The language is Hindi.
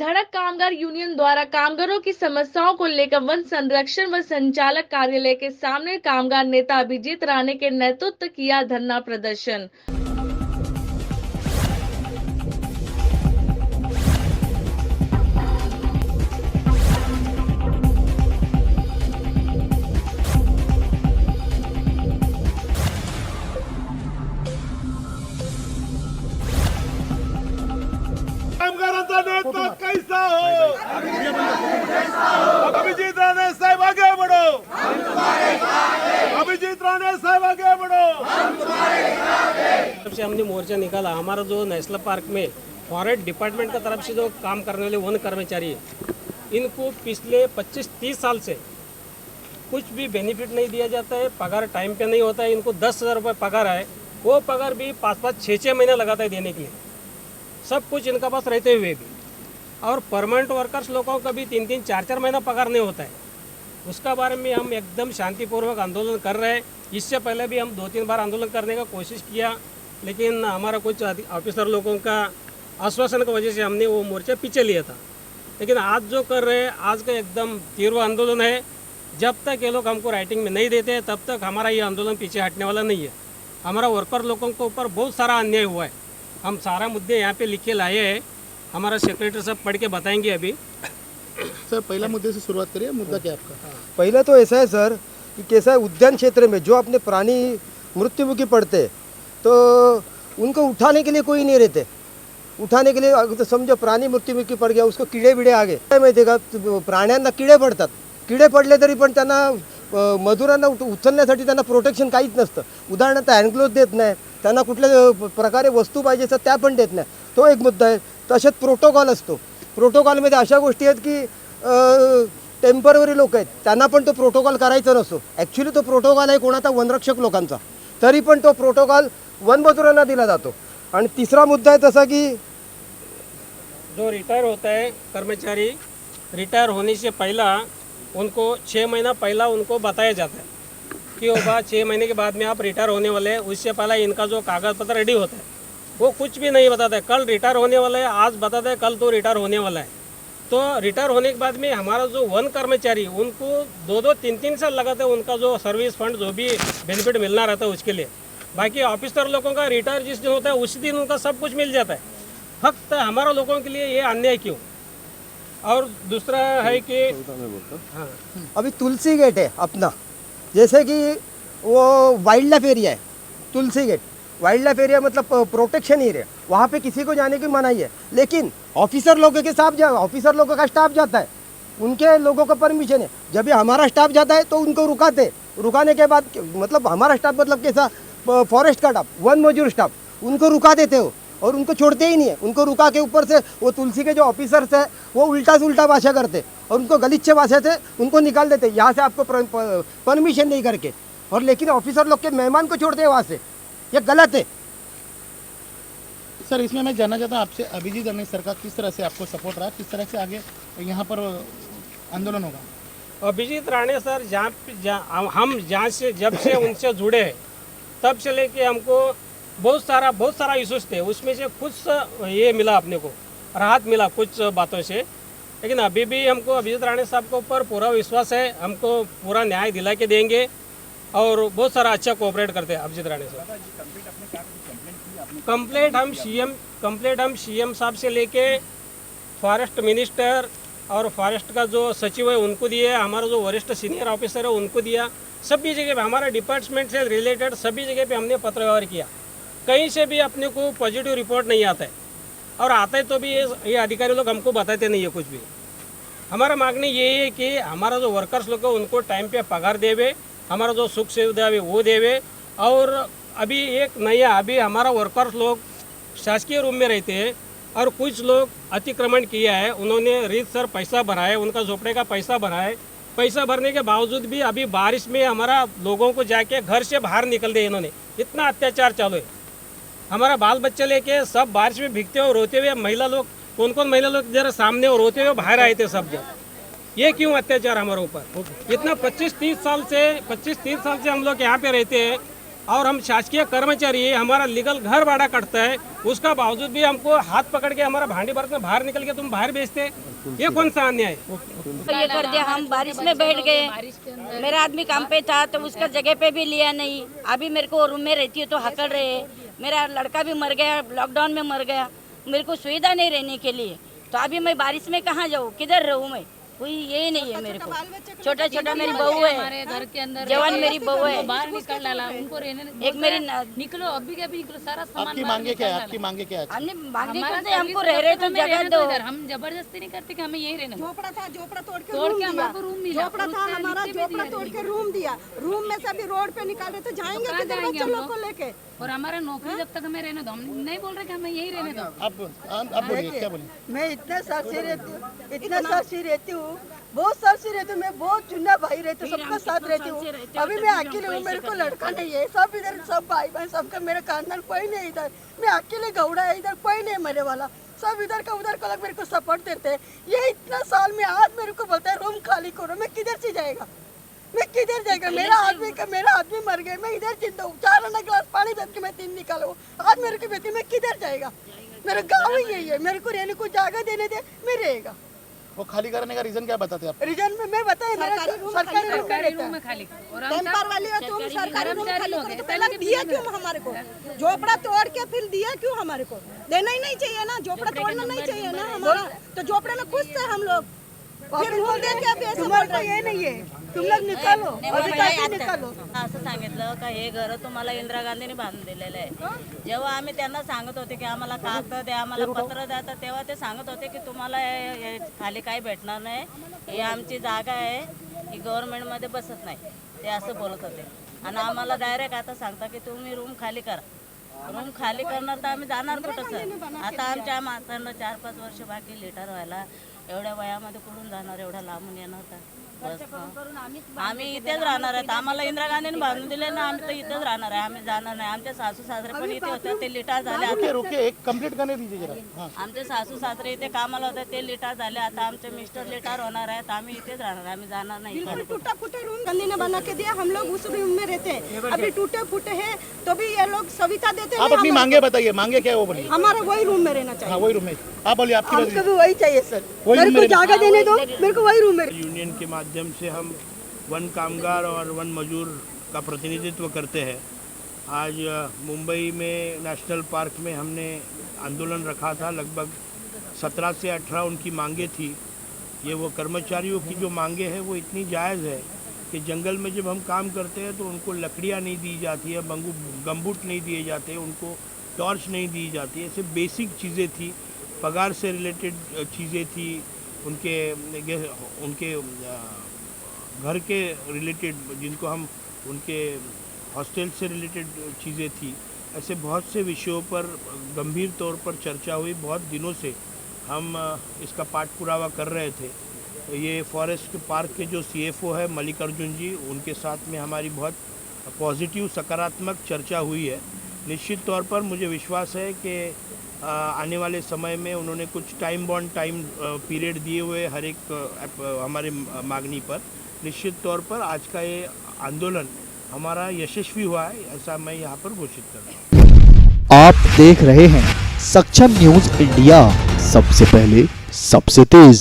धड़क कामगार यूनियन द्वारा कामगारों की समस्याओं को लेकर वन संरक्षण व संचालक कार्यालय के सामने कामगार नेता अभिजीत राणे के नेतृत्व किया धरना प्रदर्शन। कामगारांचा नेता कैसा हो, अभिजीत राणे साहेब आगे बढ़ो, अभिजीत राणे साहेब आगे बढ़ो। तब से हमने मोर्चा निकाला। हमारा जो नेशनल पार्क में फॉरेस्ट डिपार्टमेंट का तरफ से जो काम करने वाले वन कर्मचारी है, इनको पिछले 25-30 साल से कुछ भी बेनिफिट नहीं दिया जाता है। पगार टाइम पे नहीं होता है। इनको 10,000 रुपये पगार है, वो पगार भी 5-5, 6-6 महीने लगाता है देने के लिए, सब कुछ इनका पास रहते हुए भी। और परमानेंट वर्कर्स लोगों का भी 3-3, 4-4 महीना पगार नहीं होता है। उसका बारे में हम एकदम शांतिपूर्वक आंदोलन कर रहे हैं। इससे पहले भी हम 2-3 बार आंदोलन करने का कोशिश किया, लेकिन हमारा कुछ ऑफिसर लोगों का आश्वासन की वजह से हमने वो मोर्चा पीछे लिया था। लेकिन आज जो कर रहे हैं, आज का एकदम तीव्र आंदोलन है। जब तक ये लोग हमको राइटिंग में नहीं देते, तब तक हमारा ये आंदोलन पीछे हटने वाला नहीं है। हमारा वर्कर लोगों के ऊपर बहुत सारा अन्याय हुआ है। हम सारा मुद्दे यहाँ पे लिख के लाए हैं। हमारा सेक्रेटरी साहब पढ़ के बताएंगे अभी। सर, पहला मुद्दे से शुरुआत करिए। मुद्दा क्या आपका? पहला तो ऐसा है सर कि कैसा है, उद्यान क्षेत्र में जो अपने प्राणी मृत्युमुखी पड़ते हैं, तो उनको उठाने के लिए कोई नहीं रहते। उठाने के लिए अगर तो समझो प्राणी मृत्युमुखी पड़ गया, उसको किडे बिडे आगे काय माहिती आहे का, प्राण्यांना किडे पडतात। किडे पडले तरी पण त्यांना मजुरांना उचलण्यासाठी त्यांना प्रोटेक्शन काहीच नसतं। उदाहरणार्थ हँडग्लोव्ह देत नाही, त्यांना कुठल्या प्रकारे वस्तू पाहिजे असतात त्या पण देत नाही। तो एक मुद्दा आहे। तसेच प्रोटोकॉल असतो। प्रोटोकॉलमध्ये अशा गोष्टी आहेत की टेम्पररी लोक आहेत, त्यांना पण तो प्रोटोकॉल करायचा नसतो। ॲक्च्युली तो प्रोटोकॉल आहे कोणाचा, वनरक्षक लोकांचा, तरी पण तो प्रोटोकॉल वनमजुरांना दिला जातो। आणि तिसरा मुद्दा है तसा कि जो रिटायर होता है कर्मचारी, रिटायर होने से पहला उनको 6 महीना पहला उनको बताया जाता है कि होगा 6 महीने के बाद में आप रिटायर होने वाले हैं। उससे पहला इनका जो कागज़ पत्र रेडी होता है, वो कुछ भी नहीं बताता है। कल रिटायर होने वाला है, आज बताता है कल तो रिटायर होने वाला है। तो रिटायर होने के बाद में हमारा जो वन कर्मचारी, उनको 2-2, 3-3 साल लगाते हैं उनका जो सर्विस फंड जो भी बेनिफिट मिलना रहता है उसके लिए। बाकी ऑफिसर लोगों का रिटायर जिस दिन होता है उसी दिन उनका सब कुछ मिल जाता है। फक्त हमारा लोगों के लिए ये अन्याय क्यों? और दूसरा है कि हाँ, अभी तुलसी गेट है अपना, जैसे कि वो वाइल्ड लाइफ एरिया है। तुलसी गेट वाइल्ड लाइफ एरिया मतलब प्रोटेक्शन एरिया, वहाँ पे किसी को जाने की मनाही है। लेकिन ऑफिसर लोगों के साथ ऑफिसर लोगों का स्टाफ जाता है, उनके लोगों का परमिशन है। जब भी हमारा स्टाफ जाता है तो उनको रुकाते, रुकाने के बाद मतलब हमारा स्टाफ मतलब कैसा, फॉरेस्ट का स्टाफ, वन मजदूर स्टाफ, उनको रुका देते हो और उनको छोड़ते ही नहीं है। उनको रुका के ऊपर से वो तुलसी के जो ऑफिसर्स है वो उल्टा से उल्टा भाषा करते और उनको गलीचे भाषा से उनको निकाल देते यहाँ से, आपको परमिशन नहीं करके। और लेकिन ऑफिसर लोग के मेहमान को छोड़ते हैं वहाँ से, ये गलत है। सर, इसमें मैं जानना चाहता हूँ आपसे, अभिजीत राणे सर का किस तरह से आपको सपोर्ट रहा, किस तरह से आगे यहाँ पर आंदोलन होगा? अभिजीत राणे सर हम जहाँ से जब से उनसे जुड़े हैं, तब से लेके हमको बहुत सारा इश्यूज थे। उसमें से कुछ ये मिला, अपने को राहत मिला कुछ बातों से। लेकिन अभी भी हमको अभिजीत राणे साहब के ऊपर पूरा विश्वास है। हमको पूरा न्याय दिला के देंगे और बहुत सारा अच्छा कोऑपरेट करते हैं अभिजीत राणे साहब। कंप्लेंट हम सीएम साहब से लेके फॉरेस्ट मिनिस्टर और फॉरेस्ट का जो सचिव है उनको दिया, हमारा जो वरिष्ठ सीनियर ऑफिसर है उनको दिया। सभी जगह पे हमारा डिपार्टमेंट से रिलेटेड सभी जगह पे हमने पत्र व्यवहार किया। कहीं से भी अपने को पॉजिटिव रिपोर्ट नहीं आता है, और आता है तो भी ये अधिकारी लोग हमको बताते नहीं है कुछ भी। हमारा मांगनी ये है कि हमारा जो वर्कर्स लोग है उनको टाइम पे पगार देवे, हमारा जो सुख सुविधा है वो देवे। और अभी एक नया, अभी हमारा वर्कर्स लोग शासकीय रूम में रहते हैं और कुछ लोग अतिक्रमण किया है, उन्होंने रीतसर पैसा भरा है, उनका झोपड़े का पैसा भरा है। पैसा भरने के बावजूद भी अभी बारिश में हमारा लोगों को जाके घर से बाहर निकल दे इन्होंने। इतना अत्याचार चालू है। हमारा बाल बच्चे लेके सब बारिश में भीगते हुए रोते हुए, महिला लोग, कौन महिला लोग जरा सामने और रोते हुए बाहर आए थे सब जब। ये क्यों अत्याचार हमारे ऊपर? इतना 25-30 साल से हम लोग यहाँ पे रहते हैं। और हम शासकीय कर्मचारी है, हमारा लीगल घर भाड़ा कटता है, उसका बावजूद भी हमको हाथ पकड़ के हमारा भांडी बर्तन बाहर निकल के तुम बाहर बेचते, ये कौन सा अन्याय है? तो ये कर दिया, हम बारिश में बैठ गए, मेरा आदमी काम पे था तो उसका जगह पे भी लिया नहीं। अभी मेरे को रूम में रहती है तो हकड़ रहे हैं, मेरा लड़का भी मर गया, लॉकडाउन में मर गया, मेरे को सुविधा नहीं रहने के लिए, तो अभी मैं बारिश में कहाँ जाऊँ, किधर रहूँ मैं, कोई यही नहीं है मेरे को। छोटा छोटा मेरी बहू है, हमारे घर के अंदर जवान मेरी बहू है, बाहर निकल डाला उनको रहने एक मेरी निकलो अभी के अभी निकलो, सारा सामान आपकी बाहर मांगे निकल क्या है? डाला। आपकी मांगे क्या है? हमने मांगे हमारा करते, हमको सर्विस रह रहे तो हमें जगह रहने दो। इधर, हम जबरदस्ती नहीं करते कि हमें यही रहना। झोपड़ा था, झोपड़ा तोड़ के तोड़ रूम के दिया, हमको रूम मिला, झोपड़ा था उससे हमारा, नीचे भी झोपड़ा दिया तोड़ के नहीं। रूम दिया, रूम में से अभी रोड पे निकाले तो जाएंगे कहाँ किधर जाएंगे बच्चे हम लोग को लोग? लेके? और हमारा नौकरी जब तक हमें रहने दो, हम नहीं बोल रहे कि हमें यही रहने दो। आप बोलिए, क्या बोलिए? मैं इतना साल से रहती हूँ, इतना साल से रहती हूँ, बहुत साल से रहती हूँ, मैं बहुत चुना भाई रहते, सबका साथ रहती हूँ। अभी मैं अकेले हूँ, मेरे को लड़का नहीं है, सब इधर सब भाई बहन सबका, मेरा खानदान कोई नहीं इधर, मैं अकेले गौड़ा है, इधर कोई नहीं मरे वाला, सब इधर का उधर का लोग मेरे को सपोर्ट देते हैं। ये इतना साल में आज मेरे को बोलता है रूम खाली करो, मैं किधर से जाएगा, मैं किधर जाएगा? मेरा आदमी मर गया, मैं इधर जिंदा हूँ, 4 आना गिलास पानी बेच के मैं 3 निकाला हूँ, आज मेरे को बेटी मैं किधर जाएगा? मेरा गाँव ही यही है, मेरे को रहने को जगह देने दे, मैं रहेगा। वो खाली करने का रीजन क्या बताते आप? रीजन में मैं बताया, मेरा सरकारी रूम में खाली और हम टेम्पर वाली हो तुम, सरकारी रूम कर्मचारी खाली लोग करो हैं, तो पहले दिया क्यों हमारे को? झोपड़ा तोड़ के फिर दिया क्यों हमारे को? देना ही नहीं चाहिए ना, झोपड़ा तोड़ना नहीं चाहिए ना हमारा, तो झोपड़े में खुश थे हम लोग, फिर रूम दे के अभी ऐसे बोल रहे ये नहीं है, तुम लोग निकालो, अधिकारी निकालो। असं सांगितलं का हे घर तुम्हाला इंदिरा गांधीने बांधून दिलेलं आहे। जेव्हा आम्ही त्यांना सांगत होते की आम्हाला कागद द्या, आम्हाला पत्र द्या, तर तेव्हा ते सांगत होते की तुम्हाला हे खाली काही भेटणार नाही, ही आमची जागा आहे, ही गव्हर्नमेंटमध्ये बसत नाही, ते असं बोलत होते। आणि आम्हाला डायरेक्ट आता सांगता की तुम्ही रूम खाली करा, रूम खाली करणार तर आम्ही जाणार कुठं सर? आता आमच्या माणसांना 4-5 वर्ष बाकी लिटर व्हायला, एवढ्या वयामध्ये कुठून जाणार, एवढ्या लांबून येणार का? आम्ही इथेच राहणार आहेत, आम्हाला इंदिरा गांधीने बांधून दिले ना, आम्ही तर इथेच राहणार आहे, आम्ही जाणार नाही। आमचे सासू सासरे पण इथे होते, ते लिटार झाले, रुकिए रुकिए, एक कंप्लीट करने दीजिए जरा। हाँ, आमचे सासू सासरे इथे कामाला होते, ते लिटार झाले, आता आमचे मिस्टर लिटार होणार आहेत, आम्ही इथेच राहणार, आम्ही जाणार नाही। बिल्कुल टूटा फूटा रूम गांधी ने बना के दिया, हम लोग उस रूम में रहते हैं, अभी टूटे फूटे हैं तो भी ये लोग सुविधा देते आप हैं। अपनी मांगे बताइए, मांगे क्या है वो बोलिए। हमारा वही रूम में रहना चाहिए। हाँ, वही रूम में आप बोलिए, आपकी हमको भी वही चाहिए सर, मेरे को जगह देने दो, मेरे को वही रूम में। यूनियन के माध्यम से हम वन कामगार और वन मजदूर का प्रतिनिधित्व करते हैं। आज मुंबई में नेशनल पार्क में हमने आंदोलन रखा था, लगभग 17 से 18 उनकी मांगे थी। ये वो कर्मचारियों की जो मांगे हैं वो इतनी जायज़ है कि जंगल में जब हम काम करते हैं तो उनको लकड़ियाँ नहीं दी जाती है, गम्बूट नहीं दिए जाते, उनको टॉर्च नहीं दी जाती, ऐसे बेसिक चीज़ें थी, पगार से रिलेटेड चीज़ें थी, उनके घर के रिलेटेड, जिनको हम उनके हॉस्टल से रिलेटेड चीज़ें थी। ऐसे बहुत से विषयों पर गंभीर तौर पर चर्चा हुई। बहुत दिनों से हम इसका पाठ पुरावा कर रहे थे। ये फॉरेस्ट पार्क के जो CFO है मल्लिकार्जुन जी, उनके साथ में हमारी बहुत पॉजिटिव सकारात्मक चर्चा हुई है। निश्चित तौर पर मुझे विश्वास है कि आने वाले समय में उन्होंने कुछ टाइम पीरियड दिए हुए हर एक हमारे मांगनी पर। निश्चित तौर पर आज का ये आंदोलन हमारा यशस्वी हुआ है, ऐसा मैं यहाँ पर घोषित कर रहा हूँ। आप देख रहे हैं सक्षम न्यूज इंडिया, सबसे पहले सबसे तेज।